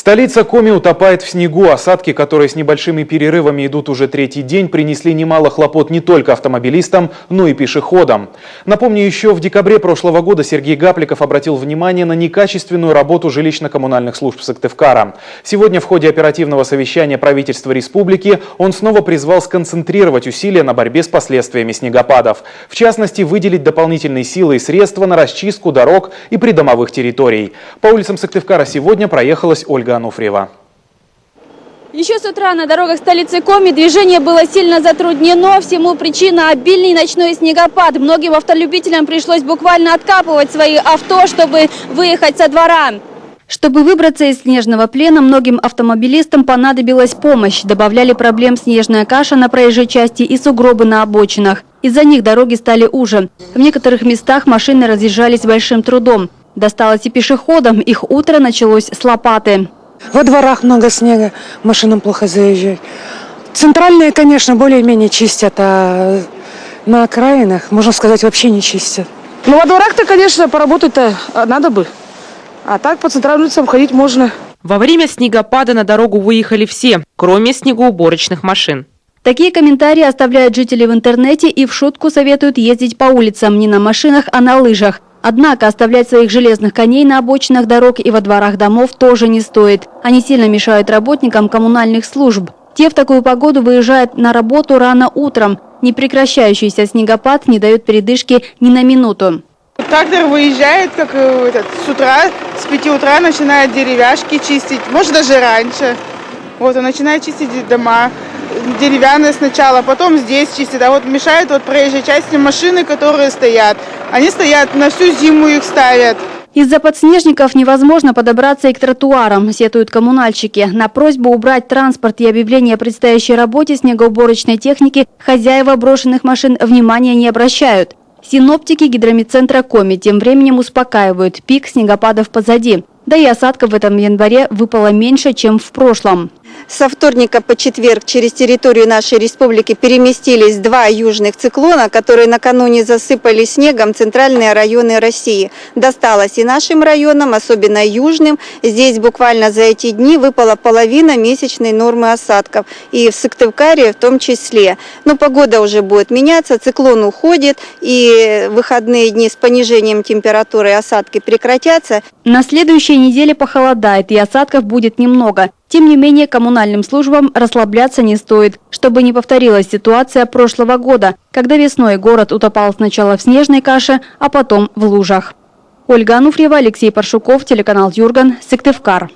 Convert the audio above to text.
Столица Коми утопает в снегу. Осадки, которые с небольшими перерывами идут уже третий день, принесли немало хлопот не только автомобилистам, но и пешеходам. Напомню, еще в декабре прошлого года Сергей Гапликов обратил внимание на некачественную работу жилищно-коммунальных служб Сыктывкара. Сегодня в ходе оперативного совещания правительства республики он снова призвал сконцентрировать усилия на борьбе с последствиями снегопадов. В частности, выделить дополнительные силы и средства на расчистку дорог и придомовых территорий. По улицам Сыктывкара сегодня проехалась Ольга Ануфриева. Еще с утра на дорогах столицы Коми движение было сильно затруднено. Всему причина – обильный ночной снегопад. Многим автолюбителям пришлось буквально откапывать свои авто, чтобы выехать со двора. Чтобы выбраться из снежного плена, многим автомобилистам понадобилась помощь. Добавляли проблем снежная каша на проезжей части и сугробы на обочинах. Из-за них дороги стали уже. В некоторых местах машины разъезжались с большим трудом. Досталось и пешеходам, их утро началось с лопаты. Во дворах много снега, машинам плохо заезжать. Центральные, конечно, более-менее чистят, а на окраинах, можно сказать, вообще не чистят. Ну, во дворах-то, конечно, поработать-то надо бы. А так по центральным улицам ходить можно. Во время снегопада на дорогу выехали все, кроме снегоуборочных машин. Такие комментарии оставляют жители в интернете и в шутку советуют ездить по улицам не на машинах, а на лыжах. Однако оставлять своих железных коней на обочинах дорог и во дворах домов тоже не стоит. Они сильно мешают работникам коммунальных служб. Те в такую погоду выезжают на работу рано утром. Непрекращающийся снегопад не дает передышки ни на минуту. Трактор выезжает, как с утра, с 5 утра начинает деревяшки чистить, может даже раньше. Вот он начинает чистить дома. Деревянные сначала, потом здесь чистят. А вот мешают проезжей части машины, которые стоят. Они стоят, на всю зиму их ставят. Из-за подснежников невозможно подобраться и к тротуарам, сетуют коммунальщики. На просьбу убрать транспорт и объявление о предстоящей работе снегоуборочной техники хозяева брошенных машин внимания не обращают. Синоптики гидромедцентра Коми тем временем успокаивают, пик снегопадов позади. Да и осадков в этом январе выпало меньше, чем в прошлом. Со вторника по четверг через территорию нашей республики переместились два южных циклона, которые накануне засыпали снегом центральные районы России. Досталось и нашим районам, особенно южным. Здесь буквально за эти дни выпала половина месячной нормы осадков. И в Сыктывкаре в том числе. Но погода уже будет меняться, циклон уходит, и выходные дни с понижением температуры и осадки прекратятся. На следующей неделе похолодает, и осадков будет немного. Тем не менее, коммунальным службам расслабляться не стоит, чтобы не повторилась ситуация прошлого года, когда весной город утопал сначала в снежной каше, а потом в лужах. Ольга Ануфриева, Алексей Паршуков, телеканал Юрган, Сыктывкар.